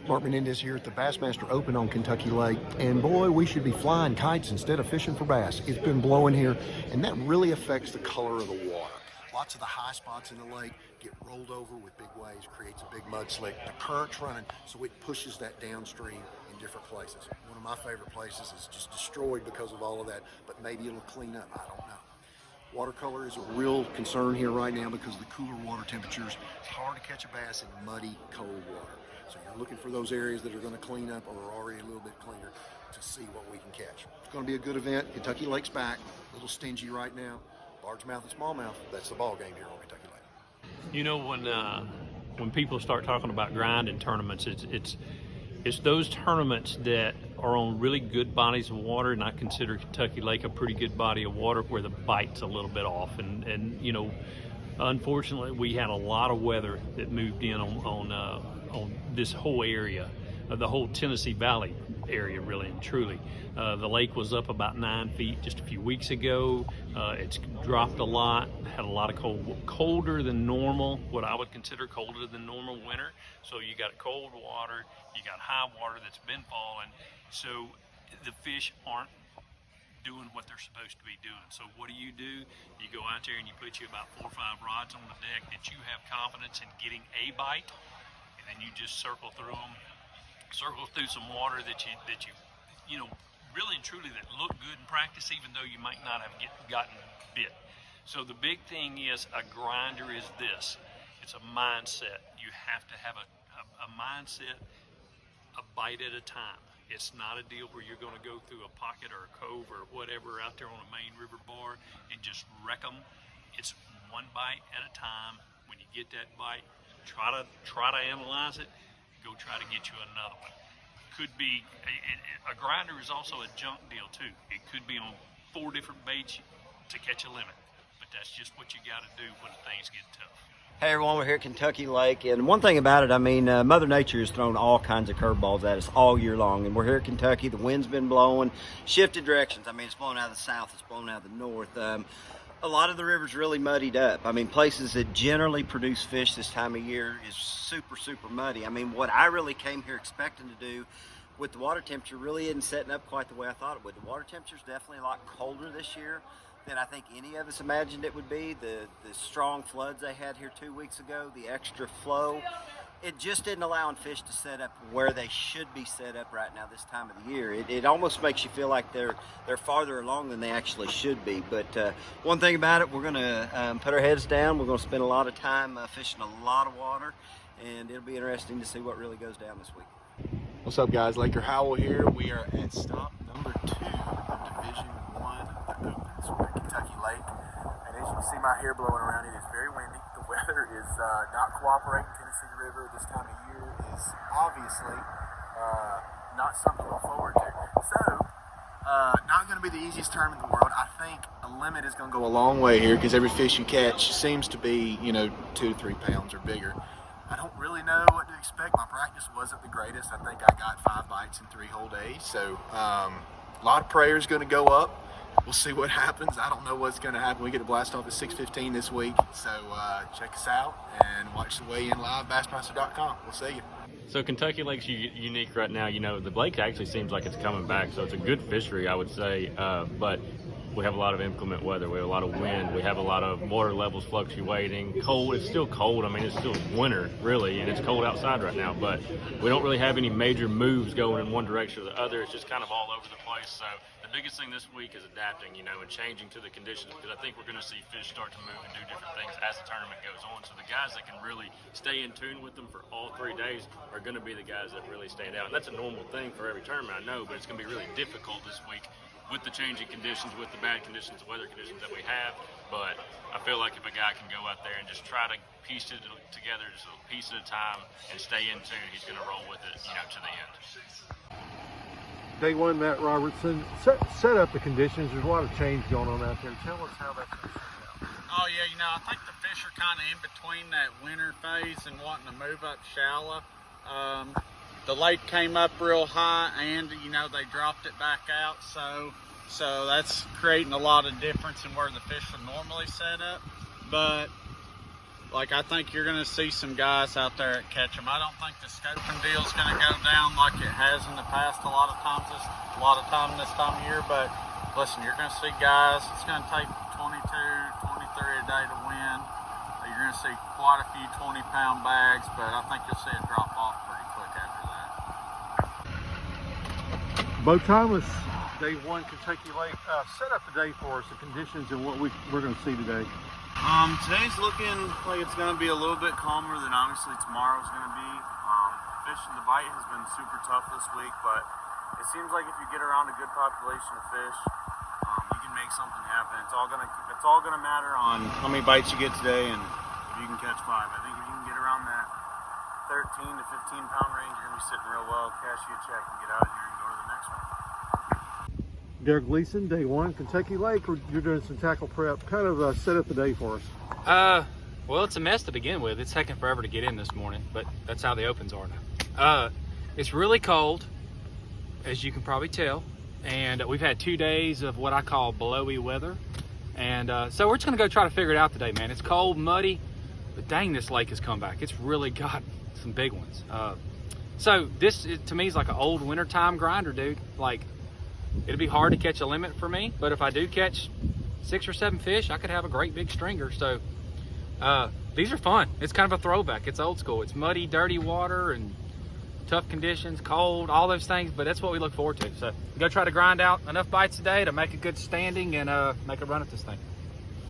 Mark Menendez here at the Bassmaster Open on Kentucky Lake, and boy, we should be flying kites instead of fishing for bass. It's been blowing here, and that really affects the color of the water. Lots of the high spots in the lake get rolled over with big waves, creates a big mudslick. The current's running, so it pushes that downstream in different places. One of my favorite places is just destroyed because of all of that, but maybe it'll clean up, I don't know. Watercolor is a real concern here right now because of the cooler water temperatures. It's hard to catch a bass in muddy, cold water. So you're looking for those areas that are going to clean up or are already a little bit cleaner to see what we can catch. It's going to be a good event. Kentucky Lake's back. A little stingy right now. Largemouth and smallmouth, that's the ball game here on Kentucky Lake. You know, when people start talking about grinding tournaments, it's those tournaments that are on really good bodies of water, and I consider Kentucky Lake a pretty good body of water where the bite's a little bit off. And you know, unfortunately, we had a lot of weather that moved in on this whole area, the whole Tennessee Valley area, really and truly. The lake was up about 9 feet just a few weeks ago. It's dropped a lot, had a lot of colder than normal, what I would consider colder than normal winter. So you got cold water, you got high water that's been falling. So the fish aren't doing what they're supposed to be doing. So what do? You go out there and you put you about 4 or 5 rods on the deck that you have confidence in getting a bite, and then you just circle through some water that you know, really and truly that look good in practice, even though you might not have gotten bit. So the big thing is a grinder is this. It's a mindset. You have to have a mindset, a bite at a time. It's not a deal where you're going to go through a pocket or a cove or whatever out there on a main river bar and just wreck them. It's one bite at a time. When you get that bite, try to analyze it. Go try to get you another one. Could be a grinder is also a junk deal too. It could be on 4 different baits to catch a limit, but that's just what you got to do when things get tough. Hey everyone, we're here at Kentucky Lake, and one thing about it, I mean, Mother Nature has thrown all kinds of curveballs at us all year long, and we're here at Kentucky. The wind's been blowing, shifted directions. I mean, it's blowing out of the south, it's blowing out of the north. A lot of the river's really muddied up. I mean, places that generally produce fish this time of year is super, super muddy. I mean, what I really came here expecting to do with the water temperature really isn't setting up quite the way I thought it would. The water temperature's definitely a lot colder this year than I think any of us imagined it would be. The strong floods they had here 2 weeks ago, the extra flow, it just isn't allowing fish to set up where they should be set up right now this time of the year. It almost makes you feel like they're farther along than they actually should be. But one thing about it, we're going to put our heads down. We're going to spend a lot of time fishing a lot of water, and it'll be interesting to see what really goes down this week. What's up, guys? Laker Howell here. We are at stop number 2 of Division 1 of the Opens. We're at Kentucky Lake, and as you can see my hair blowing around, it is very windy. The weather is not cooperating. Tennessee River this time of year is obviously not something to look forward to. So, not going to be the easiest tournament in the world. I think a limit is going to go a long way here because every fish you catch seems to be, 2 to 3 pounds or bigger. I don't really know what to expect. My practice wasn't the greatest. I think I got 5 bites in 3 whole days. So a lot of prayers going to go up. We'll see what happens. I don't know what's going to happen. We get a blast off at 6:15 this week. So check us out and watch the weigh-in live, Bassmaster.com. We'll see you. So Kentucky Lake's unique right now. The lake actually seems like it's coming back. So it's a good fishery, I would say. But we have a lot of inclement weather. We have a lot of wind. We have a lot of water levels fluctuating. Cold. It's still cold. I mean, it's still winter, really, and it's cold outside right now. But we don't really have any major moves going in one direction or the other. It's just kind of all over the place. So the biggest thing this week is adapting, and changing to the conditions, because I think we're going to see fish start to move and do different things as the tournament goes on. So the guys that can really stay in tune with them for all 3 days are going to be the guys that really stand out. And that's a normal thing for every tournament, I know, but it's going to be really difficult this week with the changing conditions, with the bad conditions, the weather conditions that we have. But I feel like if a guy can go out there and just try to piece it together just a piece at a time and stay in tune, he's going to roll with it, to the end. Day 1, Matt Robertson. Set up the conditions. There's a lot of change going on out there. Tell us how that's going to shake out. Oh yeah, I think the fish are kind of in between that winter phase and wanting to move up shallow. The lake came up real high, and they dropped it back out, so that's creating a lot of difference in where the fish are normally set up. But like I think you're going to see some guys out there that catch them. I don't think the scoping deal is going to go down like it has in the past a lot of time this time of year. But listen, you're going to see guys. It's going to take 22, 23 a day to win. You're going to see quite a few 20-pound bags, but I think you'll see it drop off pretty quick after that. Bo Thomas, Day 1 Kentucky Lake. Set up the day for us, the conditions and what we're going to see today. Today's looking like it's going to be a little bit calmer than obviously tomorrow's going to be. Fishing the bite has been super tough this week, but it seems like if you get around a good population of fish, you can make something happen. It's all gonna matter on how many bites you get today and if you can catch 5. I think if you can get around that 13 to 15 pound range, you're gonna be sitting real well, cash you a check, and get out of here and go to the next one. Derek Gleason, Day 1 Kentucky Lake. You're doing some tackle prep. Kind of set up the day for us. Well, it's a mess to begin with. It's taken forever to get in this morning, but that's how the opens are now. It's really cold, as you can probably tell, and we've had 2 days of what I call blowy weather, and so we're just gonna go try to figure it out today, man. It's cold, muddy, but dang, this lake has come back. It's really got some big ones. So this, to me, is like an old wintertime grinder, dude. Like, it'll be hard to catch a limit for me, but if I do catch 6 or 7 fish, I could have a great big stringer. So these are fun. It's kind of a throwback. It's old school. It's muddy, dirty water and tough conditions, cold, all those things, but that's what we look forward to. So go try to grind out enough bites today to make a good standing and make a run at this thing.